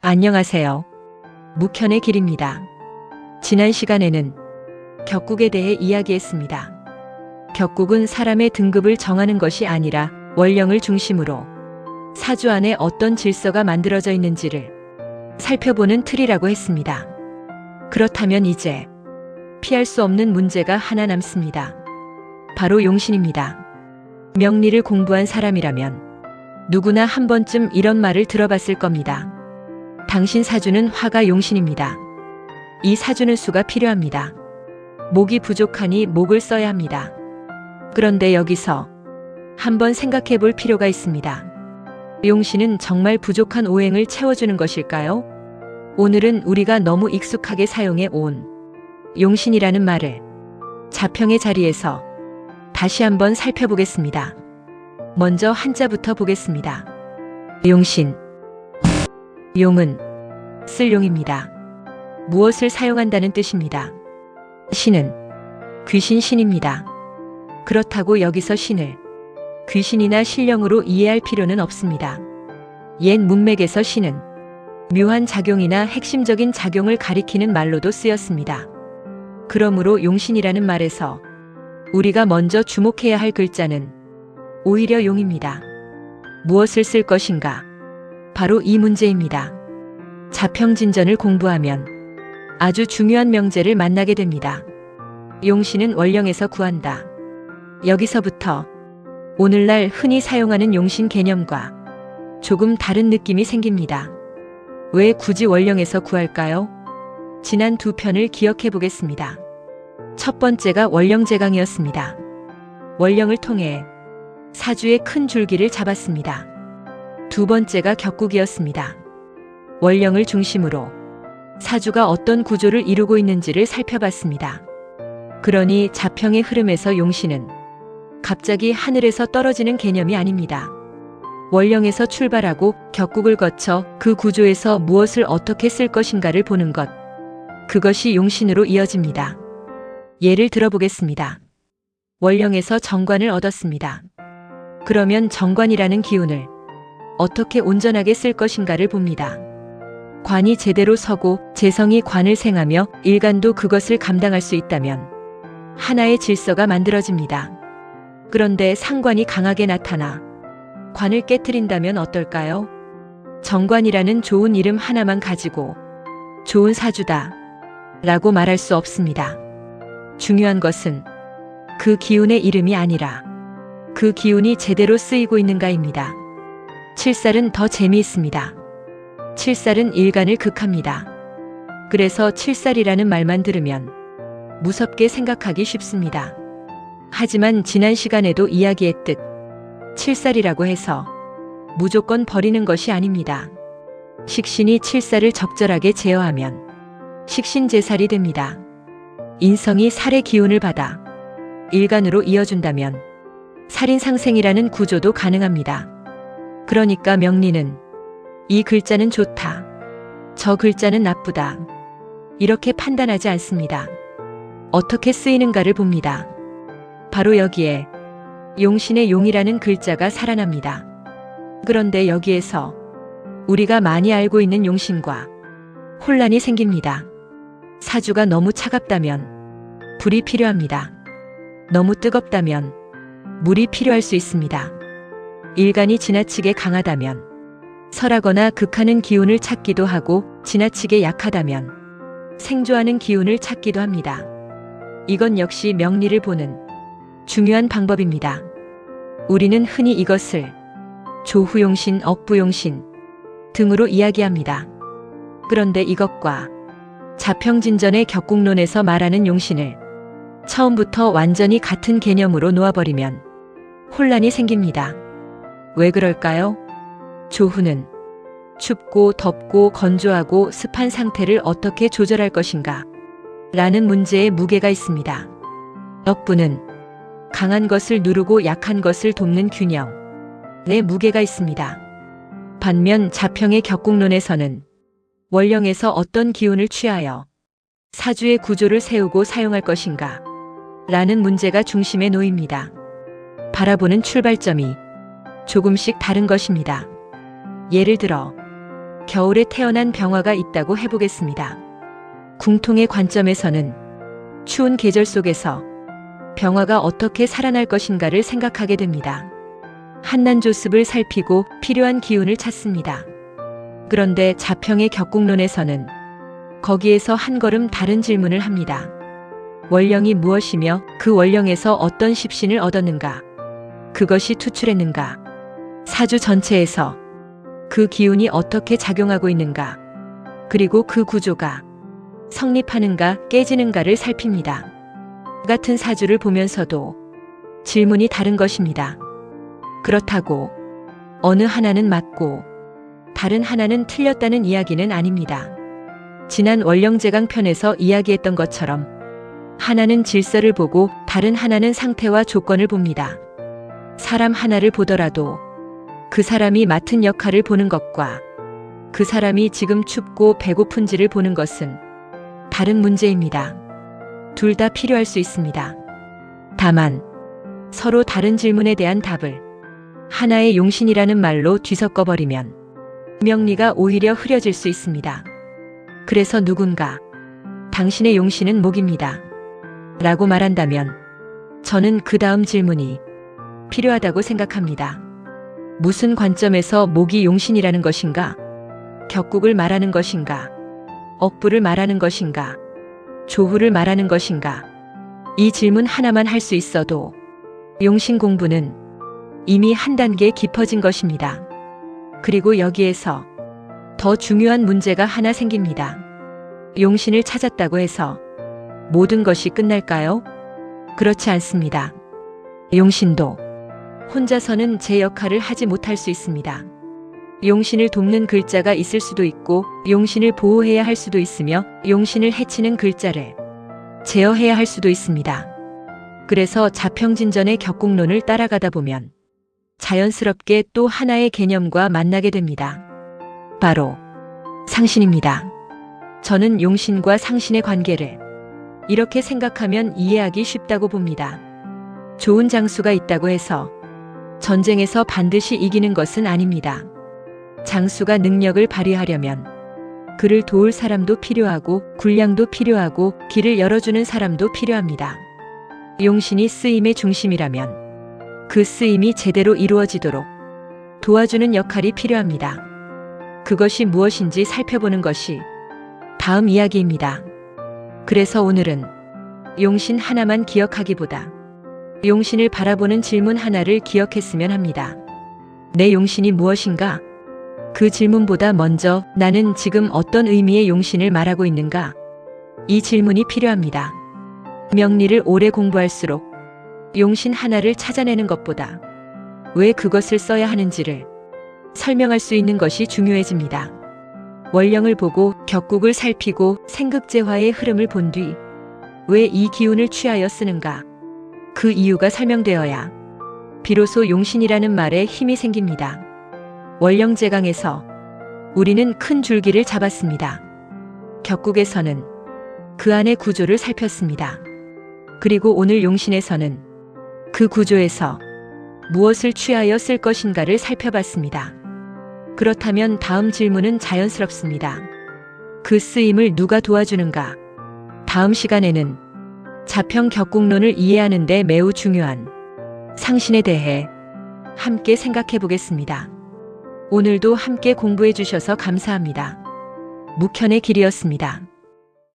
안녕하세요. 묵현의 길입니다. 지난 시간에는 격국에 대해 이야기했습니다. 격국은 사람의 등급을 정하는 것이 아니라 원령을 중심으로 사주 안에 어떤 질서가 만들어져 있는지를 살펴보는 틀이라고 했습니다. 그렇다면 이제 피할 수 없는 문제가 하나 남습니다. 바로 용신입니다. 명리를 공부한 사람이라면 누구나 한 번쯤 이런 말을 들어봤을 겁니다. 당신 사주는 화가 용신입니다. 이 사주는 수가 필요합니다. 목이 부족하니 목을 써야 합니다. 그런데 여기서 한번 생각해 볼 필요가 있습니다. 용신은 정말 부족한 오행을 채워주는 것일까요? 오늘은 우리가 너무 익숙하게 사용해 온 용신이라는 말을 자평의 자리에서 다시 한번 살펴보겠습니다. 먼저 한자부터 보겠습니다. 용신. 용은 쓸 용입니다. 무엇을 사용한다는 뜻입니다. 신은 귀신 신입니다. 그렇다고 여기서 신을 귀신이나 신령으로 이해할 필요는 없습니다. 옛 문맥에서 신은 묘한 작용이나 핵심적인 작용을 가리키는 말로도 쓰였습니다. 그러므로 용신이라는 말에서 우리가 먼저 주목해야 할 글자는 오히려 용입니다. 무엇을 쓸 것인가? 바로 이 문제입니다. 자평진전을 공부하면 아주 중요한 명제를 만나게 됩니다. 용신은 원령에서 구한다. 여기서부터 오늘날 흔히 사용하는 용신 개념과 조금 다른 느낌이 생깁니다. 왜 굳이 원령에서 구할까요? 지난 두 편을 기억해 보겠습니다. 첫 번째가 원령제강이었습니다. 원령을 통해 사주의 큰 줄기를 잡았습니다. 두 번째가 격국이었습니다. 원령을 중심으로 사주가 어떤 구조를 이루고 있는지를 살펴봤습니다. 그러니 자평의 흐름에서 용신은 갑자기 하늘에서 떨어지는 개념이 아닙니다. 원령에서 출발하고 격국을 거쳐 그 구조에서 무엇을 어떻게 쓸 것인가를 보는 것. 그것이 용신으로 이어집니다. 예를 들어보겠습니다. 원령에서 정관을 얻었습니다. 그러면 정관이라는 기운을 어떻게 온전하게 쓸 것인가를 봅니다. 관이 제대로 서고 재성이 관을 생하며 일간도 그것을 감당할 수 있다면 하나의 질서가 만들어집니다. 그런데 상관이 강하게 나타나 관을 깨트린다면 어떨까요? 정관이라는 좋은 이름 하나만 가지고 좋은 사주다 라고 말할 수 없습니다. 중요한 것은 그 기운의 이름이 아니라 그 기운이 제대로 쓰이고 있는가입니다. 칠살은 더 재미있습니다. 칠살은 일간을 극합니다. 그래서 칠살이라는 말만 들으면 무섭게 생각하기 쉽습니다. 하지만 지난 시간에도 이야기했듯 칠살이라고 해서 무조건 버리는 것이 아닙니다. 식신이 칠살을 적절하게 제어하면 식신제살이 됩니다. 인성이 살의 기운을 받아 일간으로 이어준다면 살인상생이라는 구조도 가능합니다. 그러니까 명리는 이 글자는 좋다, 저 글자는 나쁘다 이렇게 판단하지 않습니다. 어떻게 쓰이는가를 봅니다. 바로 여기에 용신의 용이라는 글자가 살아납니다. 그런데 여기에서 우리가 많이 알고 있는 용신과 혼란이 생깁니다. 사주가 너무 차갑다면 불이 필요합니다. 너무 뜨겁다면 물이 필요할 수 있습니다. 일간이 지나치게 강하다면 설하거나 극하는 기운을 찾기도 하고 지나치게 약하다면 생조하는 기운을 찾기도 합니다. 이건 역시 명리를 보는 중요한 방법입니다. 우리는 흔히 이것을 조후용신, 억부용신 등으로 이야기합니다. 그런데 이것과 자평진전의 격국론에서 말하는 용신을 처음부터 완전히 같은 개념으로 놓아버리면 혼란이 생깁니다. 왜 그럴까요? 조후는 춥고 덥고 건조하고 습한 상태를 어떻게 조절할 것인가 라는 문제에 무게가 있습니다. 억부는 강한 것을 누르고 약한 것을 돕는 균형에 무게가 있습니다. 반면 자평의 격국론에서는 원령에서 어떤 기운을 취하여 사주의 구조를 세우고 사용할 것인가 라는 문제가 중심에 놓입니다. 바라보는 출발점이 조금씩 다른 것입니다. 예를 들어 겨울에 태어난 병화가 있다고 해보겠습니다. 궁통의 관점에서는 추운 계절 속에서 병화가 어떻게 살아날 것인가를 생각하게 됩니다. 한난조습을 살피고 필요한 기운을 찾습니다. 그런데 자평의 격국론에서는 거기에서 한 걸음 다른 질문을 합니다. 월령이 무엇이며 그 월령에서 어떤 십신을 얻었는가? 그것이 투출했는가? 사주 전체에서 그 기운이 어떻게 작용하고 있는가? 그리고 그 구조가 성립하는가 깨지는가를 살핍니다. 같은 사주를 보면서도 질문이 다른 것입니다. 그렇다고 어느 하나는 맞고 다른 하나는 틀렸다는 이야기는 아닙니다. 지난 월령제강 편에서 이야기했던 것처럼 하나는 질서를 보고 다른 하나는 상태와 조건을 봅니다. 사람 하나를 보더라도 그 사람이 맡은 역할을 보는 것과 그 사람이 지금 춥고 배고픈지를 보는 것은 다른 문제입니다. 둘 다 필요할 수 있습니다. 다만 서로 다른 질문에 대한 답을 하나의 용신이라는 말로 뒤섞어버리면 명리가 오히려 흐려질 수 있습니다. 그래서 누군가 당신의 용신은 목입니다. 라고 말한다면 저는 그 다음 질문이 필요하다고 생각합니다. 무슨 관점에서 목이 용신이라는 것인가? 격국을 말하는 것인가? 억부를 말하는 것인가? 조후를 말하는 것인가? 이 질문 하나만 할 수 있어도 용신 공부는 이미 한 단계 깊어진 것입니다. 그리고 여기에서 더 중요한 문제가 하나 생깁니다. 용신을 찾았다고 해서 모든 것이 끝날까요? 그렇지 않습니다. 용신도 혼자서는 제 역할을 하지 못할 수 있습니다. 용신을 돕는 글자가 있을 수도 있고 용신을 보호해야 할 수도 있으며 용신을 해치는 글자를 제어해야 할 수도 있습니다. 그래서 자평진전의 격국론을 따라가다 보면 자연스럽게 또 하나의 개념과 만나게 됩니다. 바로 상신입니다. 저는 용신과 상신의 관계를 이렇게 생각하면 이해하기 쉽다고 봅니다. 좋은 장수가 있다고 해서 전쟁에서 반드시 이기는 것은 아닙니다. 장수가 능력을 발휘하려면 그를 도울 사람도 필요하고 군량도 필요하고 길을 열어주는 사람도 필요합니다. 용신이 쓰임의 중심이라면 그 쓰임이 제대로 이루어지도록 도와주는 역할이 필요합니다. 그것이 무엇인지 살펴보는 것이 다음 이야기입니다. 그래서 오늘은 용신 하나만 기억하기보다 용신을 바라보는 질문 하나를 기억했으면 합니다. 내 용신이 무엇인가? 그 질문보다 먼저 나는 지금 어떤 의미의 용신을 말하고 있는가? 이 질문이 필요합니다. 명리를 오래 공부할수록 용신 하나를 찾아내는 것보다 왜 그것을 써야 하는지를 설명할 수 있는 것이 중요해집니다. 월령을 보고 격국을 살피고 생극재화의 흐름을 본 뒤 왜 이 기운을 취하여 쓰는가? 그 이유가 설명되어야 비로소 용신이라는 말에 힘이 생깁니다. 월령제강에서 우리는 큰 줄기를 잡았습니다. 격국에서는 그 안의 구조를 살폈습니다. 그리고 오늘 용신에서는 그 구조에서 무엇을 취하여 쓸 것인가를 살펴봤습니다. 그렇다면 다음 질문은 자연스럽습니다. 그 쓰임을 누가 도와주는가? 다음 시간에는 자평 격국론을 이해하는 데 매우 중요한 상신에 대해 함께 생각해 보겠습니다. 오늘도 함께 공부해 주셔서 감사합니다. 묵현의 길이었습니다.